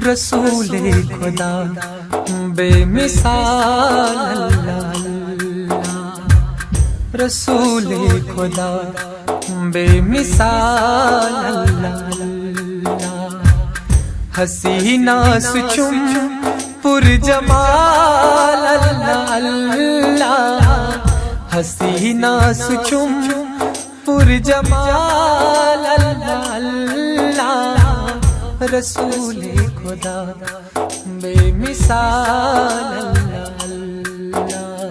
رسول خدا بے مثال اللہ اللہ، رسول خدا بے مثال اللہ اللہ، حسینہ سچم پر جمال اللہ اللہ، حسینہ سچم پر جمال اللہ اللہ، رسول خدا بے مثال اللہ اللہ،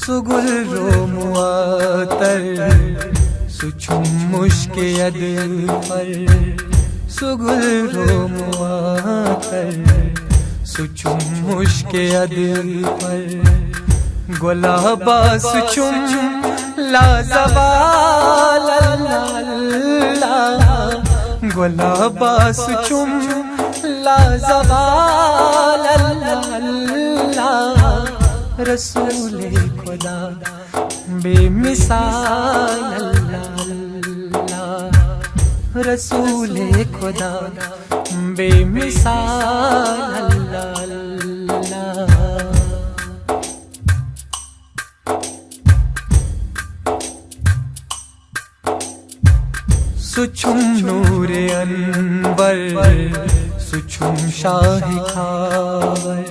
سگل رو معطر سچم مشک ید پر، سگل رو معطر سچم مشک ید پر، گلابا سچم لا زوال اللہ اللہ، گلابا سچم لا زوال اللہ اللہ، رسول خدا بے مثال اللہ اللہ، رسول خدا بے مثال اللہ اللہ، سچم نور انور سچم شاہ خاور،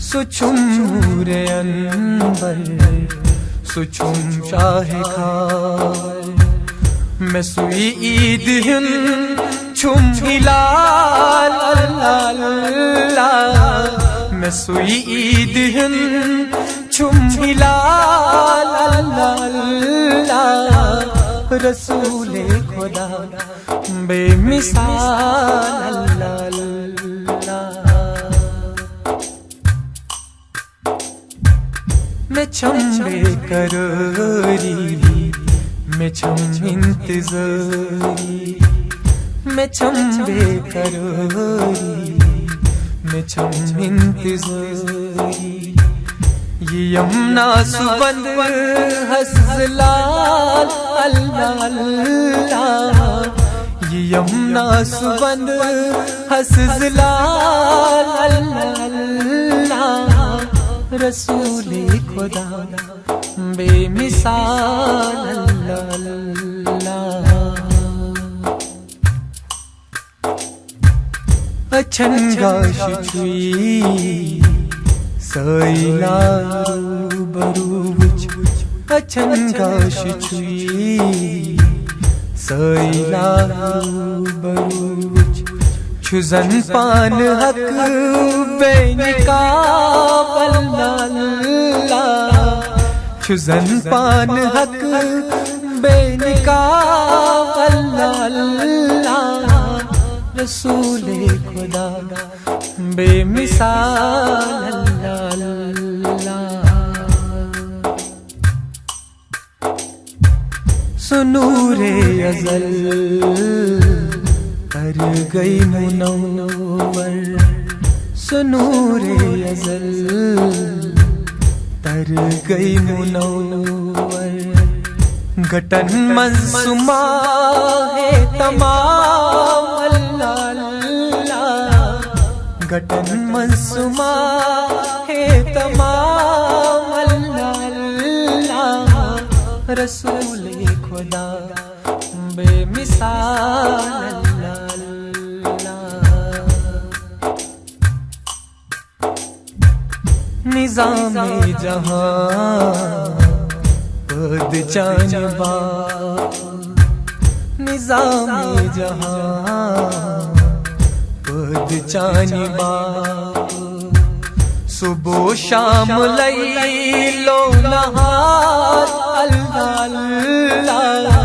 سچم نور انور سچم شاہ خاور، میں سوئی عید ہند چھم ہلال اللہ اللہ، میں سوئی عید ہند چھم ہلال اللہ اللہ، رسول خدا بے مثال اللہ اللہ، میں چھم بے قراری میں چھم انتظاری، میں چھم بے قراری میں چھم انتظاری، یہ یمنا سبند حسلال اللہ اللہ، یہ یمنا سبند حسلال اللہ اللہ، رسول خدا بے مثال اللہ اللہ، اچھنگاش چوئی سائلا روبرو وچ، اچھنگاش چوئی سائلا روبرو وچ، چھزن پان حق بے نقاب اللہ اللہ، چھزن پان حق بے نقاب اللہ اللہ، رسول خدا بے مثال اللہ اللہ، سنور ازل کر گئی منور، سنور ازل تر گئی منور، گٹن منصومہ ہے تمام اللہ اللہ، گٹن منصومہ ہے تمام اللہ اللہ، رسول خدا بے مثال اللہ اللہ، نظام جہاں پد جانبا، نظام جہاں پد جانبا، صبح و شام لیل و نہار اللہ اللہ،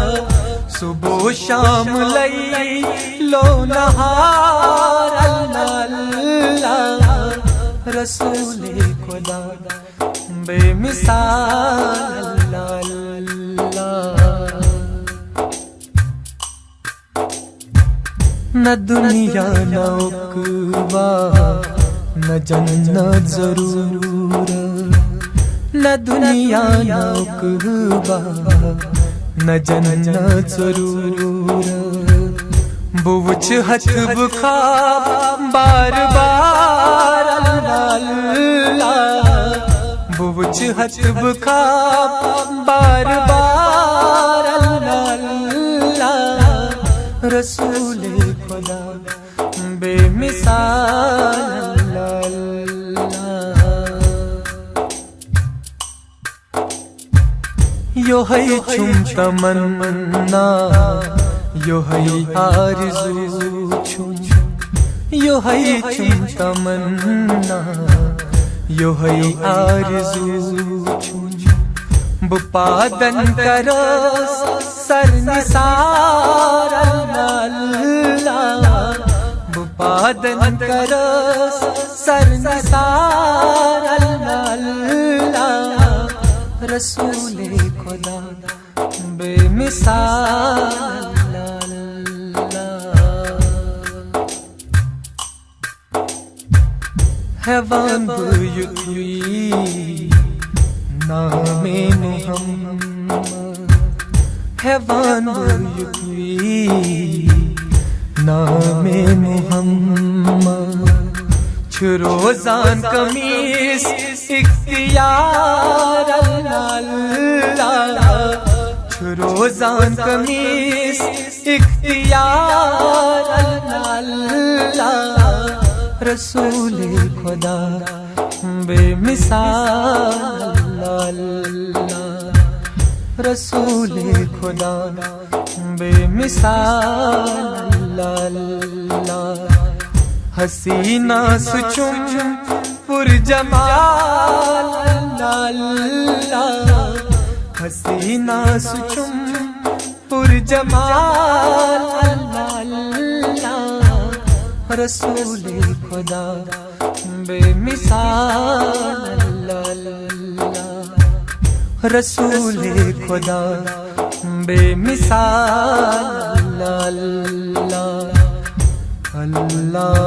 صبح و شام لیل و نہار اللہ اللہ، رسول خدا بے مثال اللہ اللہ، نہ دنیا نہ عقبہ نہ جنت ضرور، نہ دنیا نہ عقبہ نہ جنت ضرور، بوچ ہتھ بکھا بار بار اللہ اللہ، بوچ ہتھ بکھا بار بار اللہ اللہ، رسول خدا بے مثال اللہ۔ یو ہے چم تمنا، یو ہے آرزو چم، یو ہے چم تمنا، یو ہے آرزو چم، بپادن کرو سر نثار اللہ، بپادن کرو سر نثار اللہ، رسول خدا بے مثال اللہ۔ حیوان یتوی نام محمد، حیوان یتوی نام محمد، چھروزان قمیص اختیار اللہ، چھروزان قمیص اختیار اللہ، رسول خدا بے مثال اللہ، رسول خدا بے مثال اللہ۔ حسینہ سچم پر جمال اللہ، حسینہ سچم پر جمال اللہ، رسول خدا بے مثال اللہ، رسول خدا بے مثال اللہ اللہ۔